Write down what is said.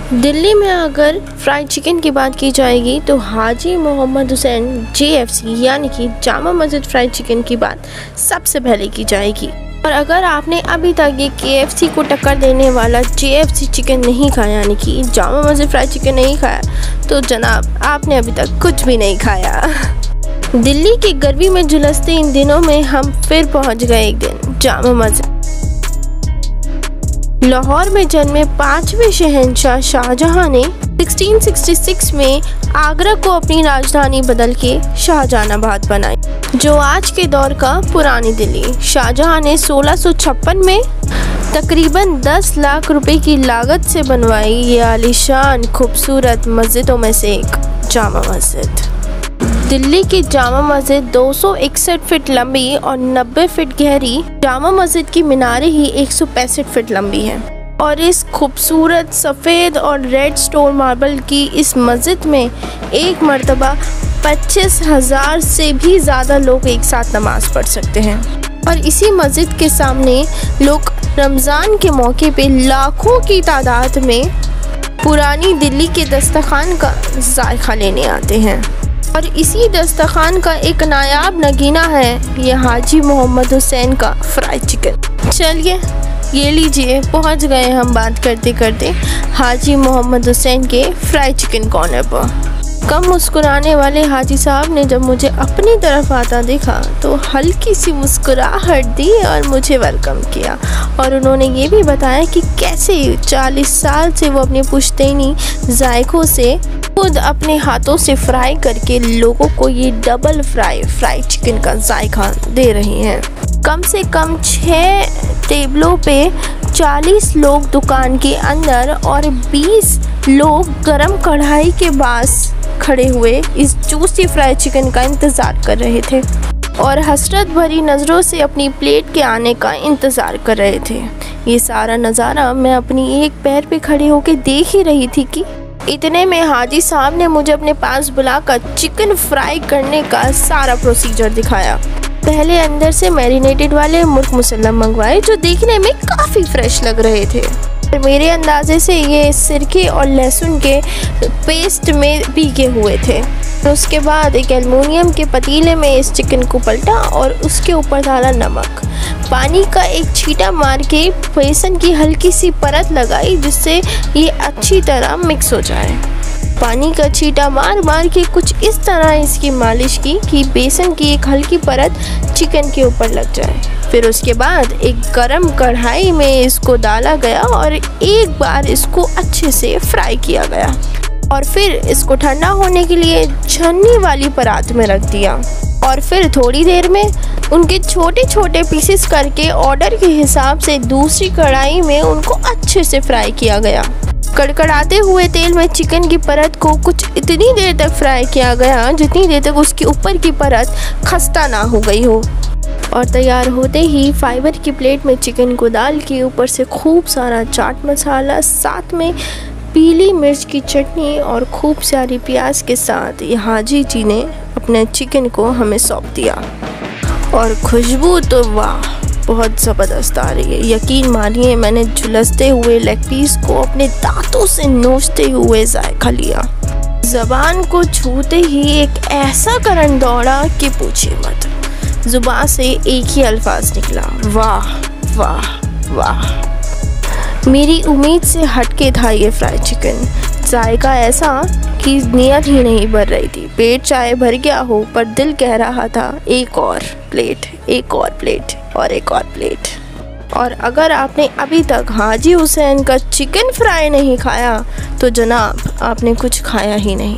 दिल्ली में अगर fried chicken की बात की जाएगी तो हाजी मोहम्मद हुसैन JFC यानी कि जामा मस्जिद फ्राइड चिकन की बात सबसे पहले की जाएगी। और अगर आपने अभी तक ये KFC को टक्कर देने वाला JFC चिकन नहीं खाया यानी कि जामा मस्जिद फ्राइड चिकन नहीं खाया तो जनाब आपने अभी तक कुछ भी नहीं खाया। दिल्ली की गर्मी में झुलसते इन दिनों में हम फिर पहुंच गए एक दिन जामा मस्जिद। लाहौर में जन्मे 5वें शहंशाह शाहजहां ने 1666 में आगरा को अपनी राजधानी बदल के शाहजहानाबाद बनाई, जो आज के दौर का पुरानी दिल्ली। शाहजहां ने 1656 में तकरीबन 10 लाख रुपए की लागत से बनवाई ये आलीशान खूबसूरत मस्जिदों में से एक जामा मस्जिद। दिल्ली की जामा मस्जिद 261 फीट लंबी और 90 फीट गहरी। जामा मस्जिद की मीनारें ही 165 फीट लंबी हैं और इस खूबसूरत सफ़ेद और रेड स्टोन मार्बल की इस मस्जिद में एक मर्तबा 25,000 से भी ज़्यादा लोग एक साथ नमाज पढ़ सकते हैं। और इसी मस्जिद के सामने लोग रमज़ान के मौके पे लाखों की तादाद में पुरानी दिल्ली के दस्तरखान का जायका लेने आते हैं। और इसी दस्तरखान का एक नायाब नगीना है ये हाजी मोहम्मद हुसैन का फ्राइड चिकन। चलिए ये लीजिए, पहुंच गए हम बात करते करते हाजी मोहम्मद हुसैन के फ्राइड चिकन कॉर्नर पर। कम मुस्कुराने वाले हाजी साहब ने जब मुझे अपनी तरफ आता देखा तो हल्की सी मुस्कुराहट दी और मुझे वेलकम किया। और उन्होंने ये भी बताया कि कैसे 40 साल से वो अपने पुश्तैनी जायकों से खुद अपने हाथों से फ्राई करके लोगों को ये डबल फ्राइड चिकन का जायका दे रही हैं। कम से कम 6 टेबलों पे 40 लोग दुकान के अंदर और 20 लोग गरम कढ़ाई के पास खड़े हुए इस जूसी फ्राइड चिकन का इंतज़ार कर रहे थे और हसरत भरी नज़रों से अपनी प्लेट के आने का इंतज़ार कर रहे थे। ये सारा नज़ारा मैं अपनी एक पैर पे खड़े होकर देख ही रही थी कि इतने में हाजी साहब ने मुझे अपने पास बुलाकर चिकन फ्राई करने का सारा प्रोसीजर दिखाया। पहले अंदर से मैरिनेटेड वाले मुर्ग मुसल्लम मंगवाए जो देखने में काफ़ी फ्रेश लग रहे थे। मेरे अंदाजे से ये सिरके और लहसुन के पेस्ट में भीगे हुए थे। उसके बाद एक एल्युमिनियम के पतीले में इस चिकन को पलटा और उसके ऊपर डाला नमक। पानी का एक छींटा मार के बेसन की हल्की सी परत लगाई जिससे ये अच्छी तरह मिक्स हो जाए। पानी का छींटा मार के कुछ इस तरह इसकी मालिश की कि बेसन की एक हल्की परत चिकन के ऊपर लग जाए। फिर उसके बाद एक गरम कढ़ाई में इसको डाला गया और एक बार इसको अच्छे से फ्राई किया गया और फिर इसको ठंडा होने के लिए छन्नी वाली परात में रख दिया। और फिर थोड़ी देर में उनके छोटे छोटे पीसेस करके ऑर्डर के हिसाब से दूसरी कढ़ाई में उनको अच्छे से फ्राई किया गया। कड़कड़ाते हुए तेल में चिकन की परत को कुछ इतनी देर तक फ्राई किया गया जितनी देर तक उसके ऊपर की परत खस्ता ना हो गई हो। और तैयार होते ही फाइबर की प्लेट में चिकन को डाल के ऊपर से खूब सारा चाट मसाला, साथ में पीली मिर्च की चटनी और खूब सारी प्याज के साथ ये हाजी जी ने अपने चिकन को हमें सौंप दिया। और खुशबू तो वाह बहुत ज़बरदस्त आ रही है। यकीन मानिए मैंने झुलसते हुए लेग पीस को अपने दांतों से नोचते हुए जायका लिया। ज़बान को छूते ही एक ऐसा करंट दौड़ा कि पूछिए मत। ज़ुबान से एक ही अल्फाज निकला, वाह वाह वाह। मेरी उम्मीद से हटके था ये फ्राइड चिकन। जायका ऐसा कि नीयत ही नहीं भर रही थी। पेट चाहे भर गया हो पर दिल कह रहा था एक और प्लेट, एक और प्लेट और एक और प्लेट। और अगर आपने अभी तक हाजी हुसैन का चिकन फ्राई नहीं खाया तो जनाब आपने कुछ खाया ही नहीं।